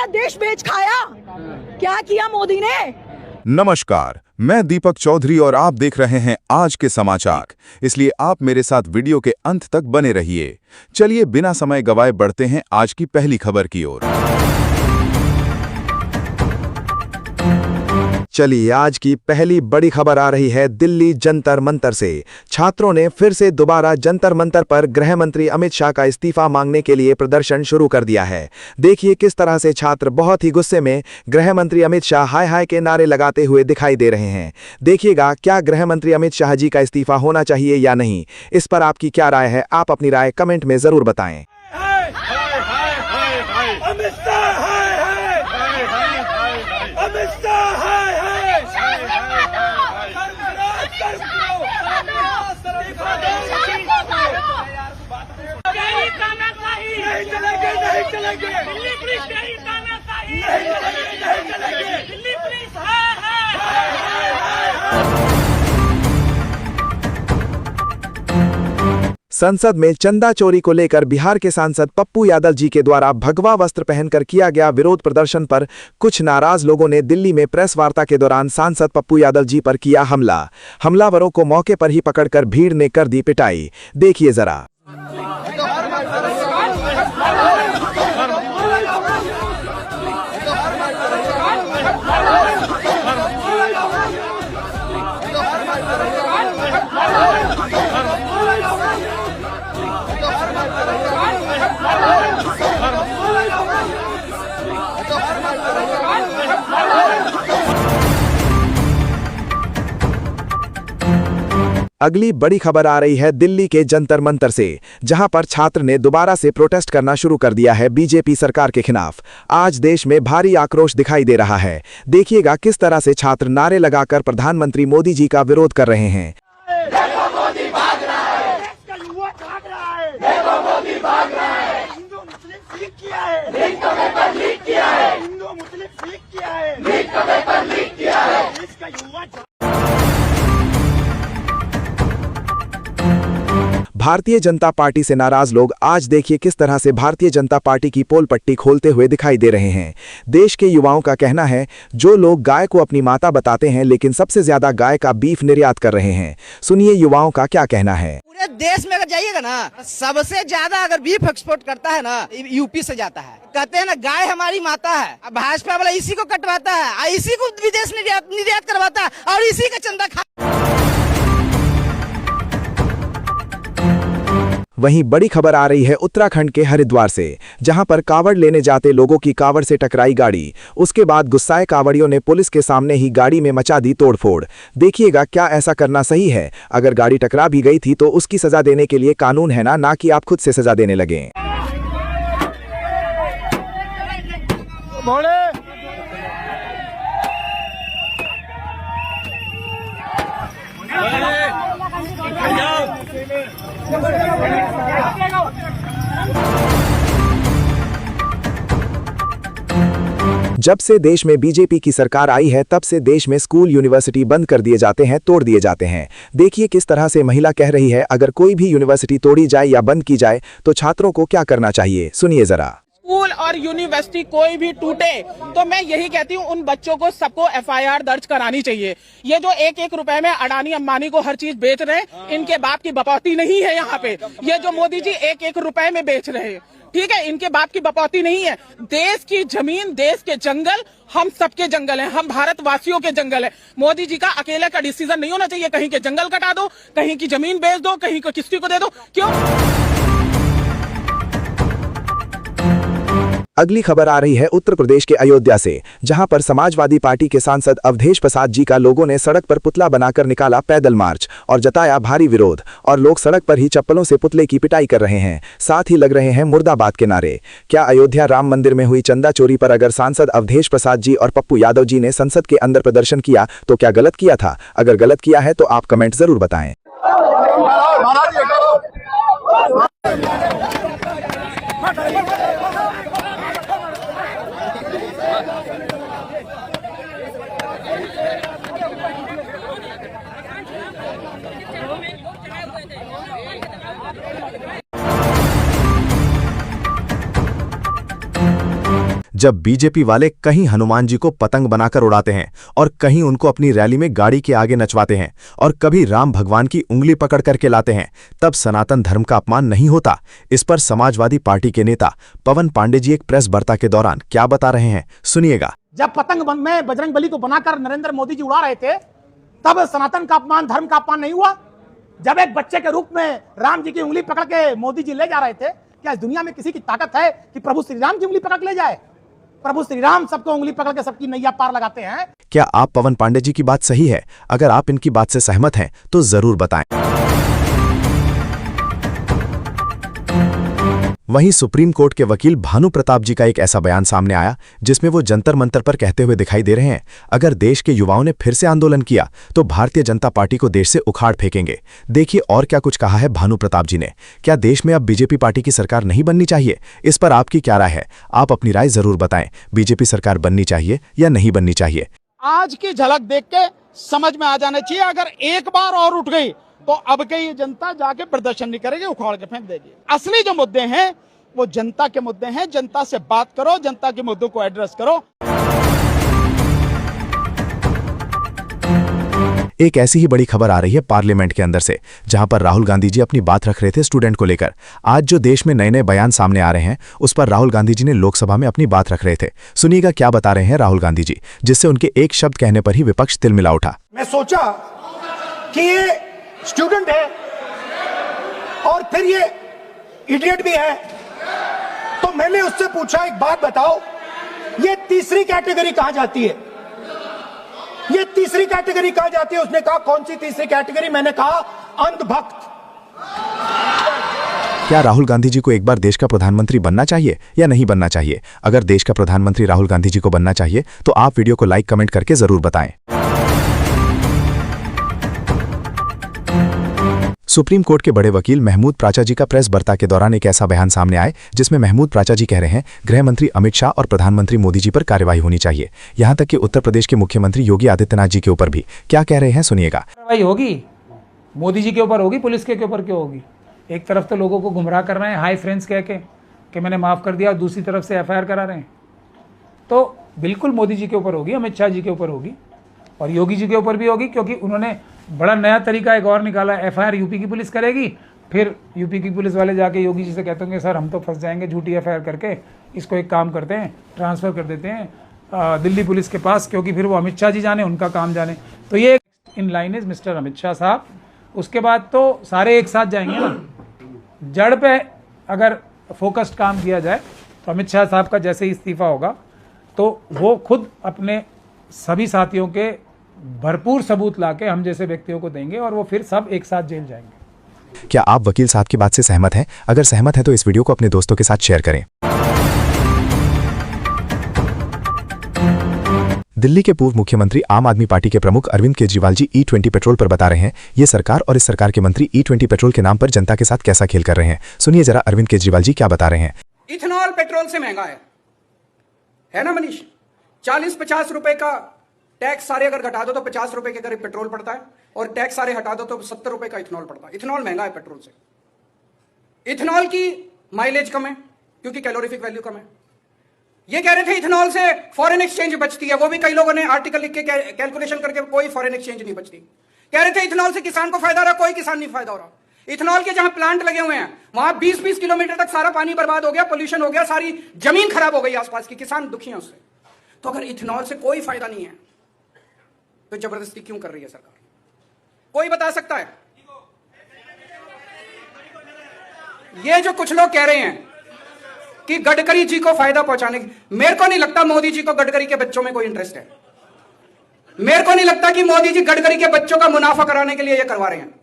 पूरा देश बेच खाया। क्या किया मोदी ने? नमस्कार, मैं दीपक चौधरी और आप देख रहे हैं आज के समाचार। इसलिए आप मेरे साथ वीडियो के अंत तक बने रहिए। चलिए बिना समय गवाए बढ़ते हैं आज की पहली खबर की ओर। चलिए आज की पहली बड़ी खबर आ रही है दिल्ली जंतर मंतर से। छात्रों ने फिर से दोबारा जंतर मंतर पर गृह मंत्री अमित शाह का इस्तीफा मांगने के लिए प्रदर्शन शुरू कर दिया है। देखिए किस तरह से छात्र बहुत ही गुस्से में गृह मंत्री अमित शाह हाय हाय के नारे लगाते हुए दिखाई दे रहे हैं। देखिएगा क्या गृह मंत्री अमित शाह जी का इस्तीफा होना चाहिए या नहीं, इस पर आपकी क्या राय है, आप अपनी राय कमेंट में जरूर बताएं। नहीं चलेंगे, नहीं चलेंगे। दिल्ली पुलिस नहीं चलेंगे, नहीं चलेंगे। दिल्ली पुलिस संसद में चंदा चोरी को लेकर बिहार के सांसद पप्पू यादव जी के द्वारा भगवा वस्त्र पहनकर किया गया विरोध प्रदर्शन पर कुछ नाराज लोगों ने दिल्ली में प्रेस वार्ता के दौरान सांसद पप्पू यादव जी पर किया हमला। हमलावरों को मौके पर ही पकड़कर भीड़ ने कर दी पिटाई। देखिए जरा। अगली बड़ी खबर आ रही है दिल्ली के जंतर मंतर से, जहां पर छात्र ने दोबारा से प्रोटेस्ट करना शुरू कर दिया है बीजेपी सरकार के खिलाफ। आज देश में भारी आक्रोश दिखाई दे रहा है। देखिएगा किस तरह से छात्र नारे लगाकर प्रधानमंत्री मोदी जी का विरोध कर रहे हैं। देखो मोदी भाग रहा है, इसका युवा भाग रहा है। देखो मोदी भाग रहा है, हिंदू मुस्लिम लीक किया है, लीक का पेपर लीक किया है, हिंदू मुस्लिम लीक किया है, लीक का पेपर लीक किया है, इसका युवा। भारतीय जनता पार्टी से नाराज लोग आज देखिए किस तरह से भारतीय जनता पार्टी की पोल पट्टी खोलते हुए दिखाई दे रहे हैं। देश के युवाओं का कहना है जो लोग गाय को अपनी माता बताते हैं लेकिन सबसे ज्यादा गाय का बीफ निर्यात कर रहे हैं। सुनिए युवाओं का क्या कहना है। पूरे देश में अगर जाइएगा ना, सबसे ज्यादा अगर बीफ एक्सपोर्ट करता है ना, यूपी से जाता है। कहते हैं ना गाय हमारी माता है। अब भाजपा वाला इसी को कटवाता है, इसी को विदेश निर्यात करवाता है और इसी का चंदा खा। वहीं बड़ी खबर आ रही है उत्तराखंड के हरिद्वार से, जहां पर कावड़ लेने जाते लोगों की कावड़ से टकराई गाड़ी। उसके बाद गुस्साए कावड़ियों ने पुलिस के सामने ही गाड़ी में मचा दी तोड़फोड़। देखिएगा क्या ऐसा करना सही है? अगर गाड़ी टकरा भी गई थी तो उसकी सजा देने के लिए कानून है ना कि आप खुद से सजा देने लगे। जब से देश में बीजेपी की सरकार आई है तब से देश में स्कूल यूनिवर्सिटी बंद कर दिए जाते हैं, तोड़ दिए जाते हैं। देखिए किस तरह से महिला कह रही है अगर कोई भी यूनिवर्सिटी तोड़ी जाए या बंद की जाए तो छात्रों को क्या करना चाहिए, सुनिए जरा। स्कूल और यूनिवर्सिटी कोई भी टूटे तो मैं यही कहती हूँ उन बच्चों को सबको FIR दर्ज करानी चाहिए। ये जो एक एक रुपए में अडानी अंबानी को हर चीज बेच रहे हैं, इनके बाप की बपौती नहीं है यहाँ पे। ये जो मोदी जी एक एक रुपए में बेच रहे हैं, ठीक है, इनके बाप की बपौती नहीं है। देश की जमीन, देश के जंगल हम सबके जंगल हैं, हम भारतवासियों के जंगल हैं। मोदी जी का अकेले का डिसीजन नहीं होना चाहिए। कहीं के जंगल कटा दो, कहीं की जमीन बेच दो, कहीं को किसी को दे दो, क्यों? अगली खबर आ रही है उत्तर प्रदेश के अयोध्या से, जहां पर समाजवादी पार्टी के सांसद अवधेश प्रसाद जी का लोगों ने सड़क पर पुतला बनाकर निकाला पैदल मार्च और जताया भारी विरोध। और लोग सड़क पर ही चप्पलों से पुतले की पिटाई कर रहे हैं, साथ ही लग रहे हैं मुर्दाबाद के नारे। क्या अयोध्या राम मंदिर में हुई चंदा चोरी पर अगर सांसद अवधेश प्रसाद जी और पप्पू यादव जी ने संसद के अंदर प्रदर्शन किया तो क्या गलत किया था? अगर गलत किया है तो आप कमेंट जरूर बताएं। जब बीजेपी वाले कहीं हनुमान जी को पतंग बनाकर उड़ाते हैं और कहीं उनको अपनी रैली में गाड़ी के आगे नचवाते हैं और कभी राम भगवान की उंगली पकड़ करके लाते हैं, तब सनातन धर्म का अपमान नहीं होता। इस पर समाजवादी पार्टी के नेता पवन पांडे जी एक प्रेस वार्ता के दौरान क्या बता रहे हैं, सुनिएगा। जब पतंग में बजरंग बली को बनाकर नरेंद्र मोदी जी उड़ा रहे थे, तब सनातन का अपमान, धर्म का अपमान नहीं हुआ? जब एक बच्चे के रूप में राम जी की उंगली पकड़ के मोदी जी ले जा रहे थे, क्या इस दुनिया में किसी की ताकत है कि प्रभु श्री राम की उंगली पकड़ ले जाए? प्रभु श्री राम सबको उंगली पकड़ के सबकी नैया पार लगाते हैं। क्या आप पवन पांडे जी की बात सही है? अगर आप इनकी बात से सहमत हैं तो जरूर बताएं। वहीं सुप्रीम कोर्ट के वकील भानु प्रताप जी का एक ऐसा बयान सामने आया जिसमें वो जंतर मंतर पर कहते हुए दिखाई दे रहे हैं, अगर देश के युवाओं ने फिर से आंदोलन किया तो भारतीय जनता पार्टी को देश से उखाड़ फेंकेंगे। देखिए और क्या कुछ कहा है भानु प्रताप जी ने। क्या देश में अब बीजेपी पार्टी की सरकार नहीं बननी चाहिए? इस पर आपकी क्या राय है? आप अपनी राय जरूर बताएं। बीजेपी सरकार बननी चाहिए या नहीं बननी चाहिए? आज की झलक देख के समझ में आ जाना चाहिए, अगर एक बार और उठ गई तो अब के ये जनता जाके प्रदर्शन नहीं करेगी, उखाड़ के फेंक देगी। असली जो मुद्दे हैं वो जनता के मुद्दे हैं। जनता से बात करो, जनता के मुद्दों को एड्रेस करो। एक ऐसी ही बड़ी खबर आ रही है पार्लियामेंट के अंदर से, जहां पर राहुल गांधी जी अपनी बात रख रहे थे स्टूडेंट को लेकर। आज जो देश में नए नए बयान सामने आ रहे हैं, उस पर राहुल गांधी जी ने लोकसभा में अपनी बात रख रहे थे। सुनिएगा क्या बता रहे हैं राहुल गांधी जी, जिससे उनके एक शब्द कहने पर ही विपक्ष तिलमिला उठा। मैं सोचा कि ये स्टूडेंट है और फिर ये इडियट भी है, तो मैंने उससे पूछा, एक बात बताओ, ये तीसरी कैटेगरी कहां जाती है? ये तीसरी कैटेगरी कहां जाती है? उसने कहा कौन सी तीसरी कैटेगरी? मैंने कहा अंधभक्त। क्या राहुल गांधी जी को एक बार देश का प्रधानमंत्री बनना चाहिए या नहीं बनना चाहिए? अगर देश का प्रधानमंत्री राहुल गांधी जी को बनना चाहिए तो आप वीडियो को लाइक कमेंट करके जरूर बताएं। सुप्रीम कोर्ट के बड़े वकील महमूद प्राचा जी का प्रेस वार्ता के दौरान एक ऐसा बयान सामने आए जिसमें महमूद प्राचा जी कह रहे हैं गृह मंत्री अमित शाह और प्रधानमंत्री मोदी जी पर कार्रवाई होनी चाहिए। यहां तक कि उत्तर प्रदेश के मुख्यमंत्री योगी आदित्यनाथ जी के ऊपर भी। क्या कह रहे हैं, सुनिएगा। कार्रवाई होगी, मोदी जी के ऊपर होगी, पुलिस के ऊपर क्यों होगी? एक तरफ तो लोगों को गुमराह कर रहे हैं हाई फ्रेंड्स कह के कि मैंने माफ कर दिया, और दूसरी तरफ से एफआईआर करा रहे हैं। तो बिल्कुल मोदी जी के ऊपर होगी, अमित शाह जी के ऊपर होगी और योगी जी के ऊपर भी होगी, क्योंकि उन्होंने बड़ा नया तरीका एक और निकाला। एफआईआर यूपी की पुलिस करेगी, फिर यूपी की पुलिस वाले जाके योगी जी से कहते होंगे सर हम तो फंस जाएंगे झूठी एफआईआर करके, इसको एक काम करते हैं, ट्रांसफ़र कर देते हैं दिल्ली पुलिस के पास, क्योंकि फिर वो अमित शाह जी जाने, उनका काम जाने। तो ये in line is mister Amit Shah साहब। उसके बाद तो सारे एक साथ जाएंगे ना। जड़ पे अगर फोकस्ड काम किया जाए तो अमित शाह साहब का जैसे ही इस्तीफा होगा तो वो खुद अपने सभी साथियों के भरपूर सबूत लाके हम जैसे व्यक्तियों को देंगे और वो फिर सब एक साथ जेल जाएंगे। क्या आप वकील साहब की बात से सहमत हैं? अगर सहमत हैं तो इस वीडियो को अपने दोस्तों के साथ शेयर करें। दिल्ली के पूर्व मुख्यमंत्री आम आदमी पार्टी के प्रमुख अरविंद केजरीवाल जी E20 पेट्रोल पर बता रहे हैं ये सरकार और इस सरकार के मंत्री E20 पेट्रोल के नाम पर जनता के साथ कैसा खेल कर रहे हैं। सुनिए जरा अरविंद केजरीवाल जी क्या बता रहे हैं। इथेनॉल पेट्रोल से महंगा है ना मनीष? 40-50 रुपए का टैक्स सारे अगर घटा दो तो 50 रुपए के करीब पेट्रोल पड़ता है, और टैक्स सारे हटा दो तो 70 रुपए का इथेनॉल पड़ता है। इथेनॉल महंगा है पेट्रोल से। इथेनॉल की माइलेज कम है क्योंकि कैलोरीफिक वैल्यू कम है। ये कह रहे थे इथेनॉल से फॉरेन एक्सचेंज बचती है, वो भी कई लोगों ने आर्टिकल लिख के कैलकुलेशन करके कोई फॉरेन एक्सचेंज नहीं बचती। कह रहे थे इथेनॉल से किसान को फायदा हो रहा, कोई किसान नहीं फायदा हो रहा। इथेनॉल के जहां प्लांट लगे हुए हैं वहां 20-20 किलोमीटर तक सारा पानी बर्बाद हो गया, पोल्यूशन हो गया, सारी जमीन खराब हो गई आसपास की, किसान दुखी हैं उससे। तो अगर इथेनॉल से कोई फायदा नहीं है तो जबरदस्ती क्यों कर रही है सरकार? कोई बता सकता है? ये जो कुछ लोग कह रहे हैं कि गडकरी जी को फायदा पहुंचाने की, मेरे को नहीं लगता मोदी जी को गडकरी के बच्चों में कोई इंटरेस्ट है। मेरे को नहीं लगता कि मोदी जी गडकरी के बच्चों का मुनाफा कराने के लिए ये करवा रहे हैं।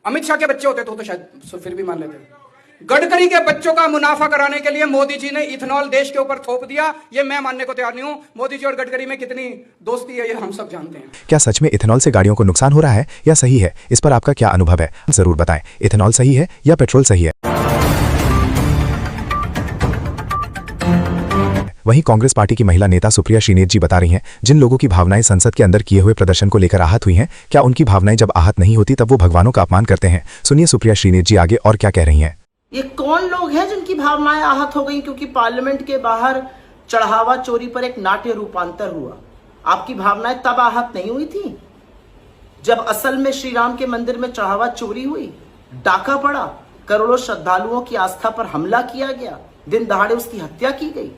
अमित शाह के बच्चे होते तो शायद फिर भी मान लेते। गडकरी के बच्चों का मुनाफा कराने के लिए मोदी जी ने इथेनॉल देश के ऊपर थोप दिया। ये मैं मानने को तैयार नहीं हूं। मोदी जी और गडकरी में कितनी दोस्ती है ये हम सब जानते हैं। क्या सच में इथेनॉल से गाड़ियों को नुकसान हो रहा है या सही है? इस पर आपका क्या अनुभव है जरूर बताएं। इथेनॉल सही है या पेट्रोल सही है? वहीं कांग्रेस पार्टी की महिला नेता सुप्रिया श्रीनेत जी बता रही हैं जिन लोगों की भावनाएं संसद के अंदर किए हुए प्रदर्शन को लेकर आहत हुई हैं, क्या उनकी भावनाएं जब आहत नहीं होती तब वो भगवानों का अपमान करते हैं? सुनिए सुप्रिया श्रीनेत जी आगे और क्या कह रही हैं। ये कौन लोग हैं जिनकी भावनाएं आहत हो गई क्योंकि पार्लियामेंट के बाहर चढ़ावा चोरी पर एक नाट्य रूपांतर हुआ। आपकी भावनाएं तब आहत नहीं हुई थी जब असल में श्री राम के मंदिर में चढ़ावा चोरी हुई, डाका पड़ा, करोड़ों श्रद्धालुओं की आस्था पर हमला किया गया, दिन दहाड़े उसकी हत्या की गई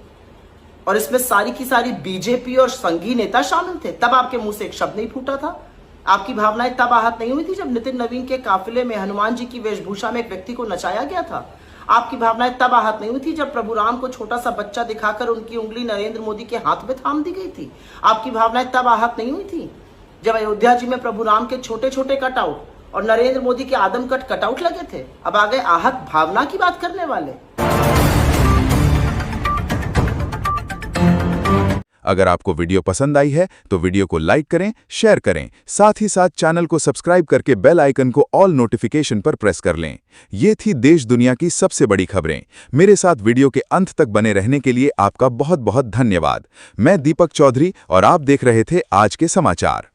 और इसमें सारी की सारी बीजेपी और संघी नेता शामिल थे, तब आपके मुंह से एक शब्द नहीं फूटा था। आपकी भावनाएं तब आहत नहीं हुई थी जब नितिन नवीन के काफिले में हनुमान जी की वेशभूषा में एक व्यक्ति को नचाया गया था। आपकी भावनाएं तब आहत नहीं हुई थी जब प्रभु राम को छोटा सा बच्चा दिखाकर उनकी उंगली नरेंद्र मोदी के हाथ में थाम दी गई थी। आपकी भावनाएं तब आहत नहीं हुई थी जब अयोध्या जी में प्रभु राम के छोटे छोटे कटआउट और नरेंद्र मोदी के आदमकद कटआउट लगे थे। अब आ गए आहत भावना की बात करने वाले। अगर आपको वीडियो पसंद आई है तो वीडियो को लाइक करें, शेयर करें, साथ ही साथ चैनल को सब्सक्राइब करके बेल आइकन को ऑल नोटिफिकेशन पर प्रेस कर लें। ये थी देश दुनिया की सबसे बड़ी खबरें। मेरे साथ वीडियो के अंत तक बने रहने के लिए आपका बहुत बहुत धन्यवाद। मैं दीपक चौधरी और आप देख रहे थे आज के समाचार।